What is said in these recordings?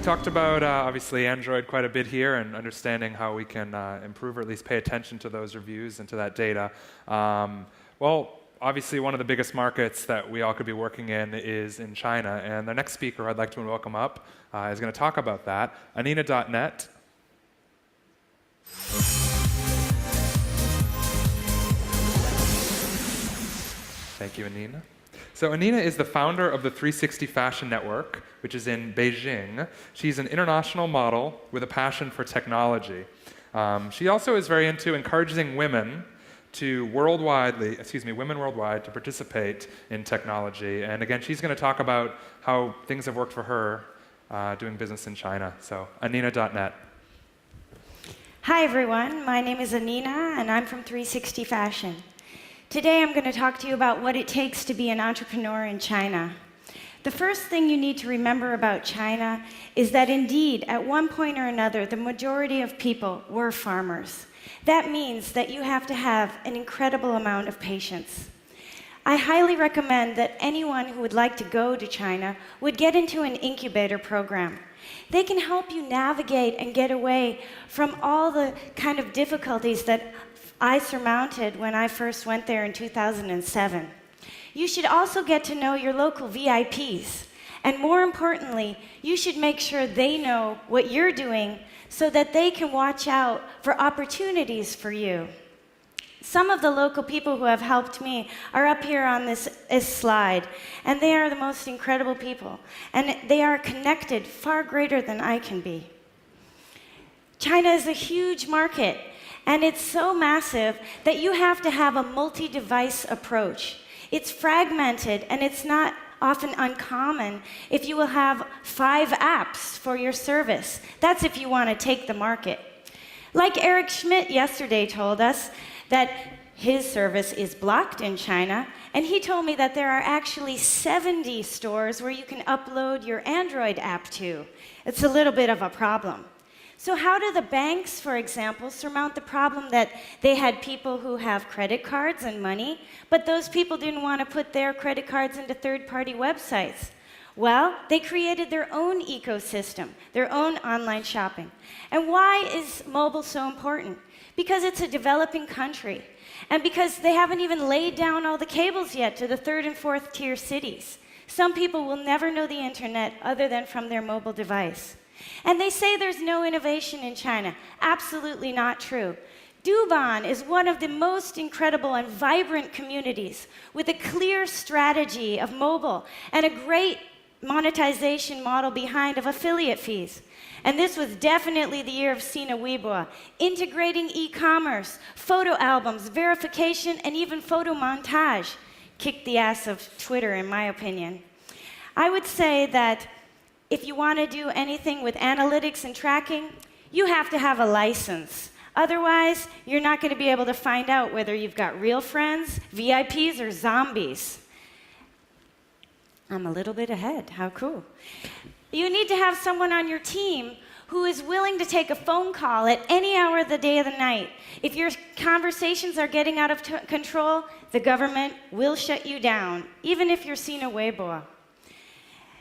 talked about, obviously, Android quite a bit here and understanding how we can improve or at least pay attention to those reviews and to that data. Well, obviously, one of the biggest markets that we all could be working in is in China. And the next speaker I'd like to welcome up is going to talk about that, Anina.net. Thank you, Anina. So Anina is the founder of the 360 Fashion Network, which is in Beijing. She's an international model with a passion for technology. She also is very into encouraging women worldwide to participate in technology. And again, she's going to talk about how things have worked for her doing business in China. So Anina.net. Hi, everyone. My name is Anina, and I'm from 360 Fashion. Today, I'm going to talk to you about what it takes to be an entrepreneur in China. The first thing you need to remember about China is that indeed, at one point or another, the majority of people were farmers. That means that you have to have an incredible amount of patience. I highly recommend that anyone who would like to go to China would get into an incubator program. They can help you navigate and get away from all the kind of difficulties that I surmounted when I first went there in 2007. You should also get to know your local VIPs. And more importantly, you should make sure they know what you're doing so that they can watch out for opportunities for you. Some of the local people who have helped me are up here on this slide, and they are the most incredible people. And they are connected far greater than I can be. China is a huge market. And it's so massive that you have to have a multi-device approach. It's fragmented, and it's not often uncommon if you will have 5 apps for your service. That's if you want to take the market. Like Eric Schmidt yesterday told us that his service is blocked in China, and he told me that there are actually 70 stores where you can upload your Android app to. It's a little bit of a problem. So how do the banks, for example, surmount the problem that they had people who have credit cards and money, but those people didn't want to put their credit cards into third-party websites? Well, they created their own ecosystem, their own online shopping. And why is mobile so important? Because it's a developing country, and because they haven't even laid down all the cables yet to the 3rd and 4th tier cities. Some people will never know the internet other than from their mobile device. And they say there's no innovation in China. Absolutely not true. Duban is one of the most incredible and vibrant communities with a clear strategy of mobile and a great monetization model behind of affiliate fees. And this was definitely the year of Sina Weibo, integrating e-commerce, photo albums, verification, and even photo montage. Kicked the ass of Twitter, in my opinion. I would say that if you want to do anything with analytics and tracking, you have to have a license. Otherwise, you're not going to be able to find out whether you've got real friends, VIPs, or zombies. I'm a little bit ahead. How cool. You need to have someone on your team who is willing to take a phone call at any hour of the day or the night. If your conversations are getting out of control, the government will shut you down, even if you're Sina Weibo.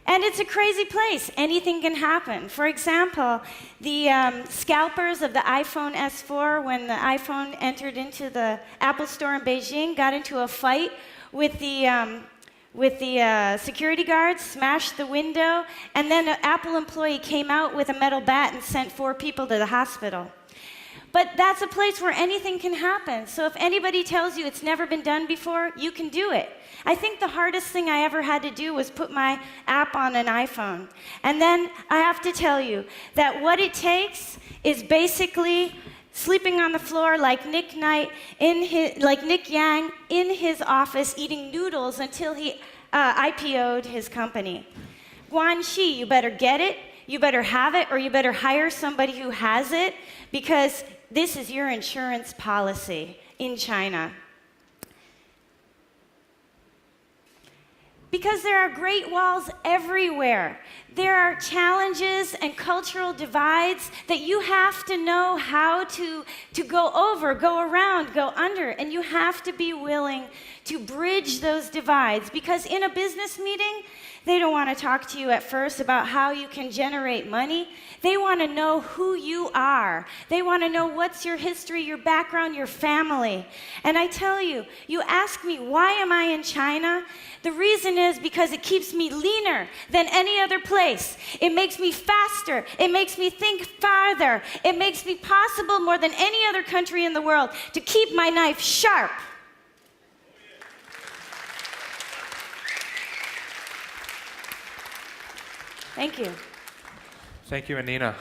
And it's a crazy place. Anything can happen. For example, the scalpers of the iPhone S4, when the iPhone entered into the Apple Store in Beijing, got into a fight with the security guards, smashed the window, and then an Apple employee came out with a metal bat and sent 4 people to the hospital. But that's a place where anything can happen. So if anybody tells you it's never been done before, you can do it. I think the hardest thing I ever had to do was put my app on an iPhone. And then I have to tell you that what it takes is basically sleeping on the floor like Nick Yang in his office eating noodles until he IPO'd his company. Guanxi, you better get it, you better have it, or you better hire somebody who has it, because this is your insurance policy in China. Because there are great walls everywhere. There are challenges and cultural divides that you have to know how to go over, go around, go under, and you have to be willing to bridge those divides. Because in a business meeting, they don't want to talk to you at first about how you can generate money. They want to know who you are. They want to know what's your history, your background, your family. And I tell you, you ask me, why am I in China? The reason is because it keeps me leaner than any other place. It makes me faster. It makes me think farther. It makes me possible more than any other country in the world to keep my knife sharp. Thank you. Thank you, Anina.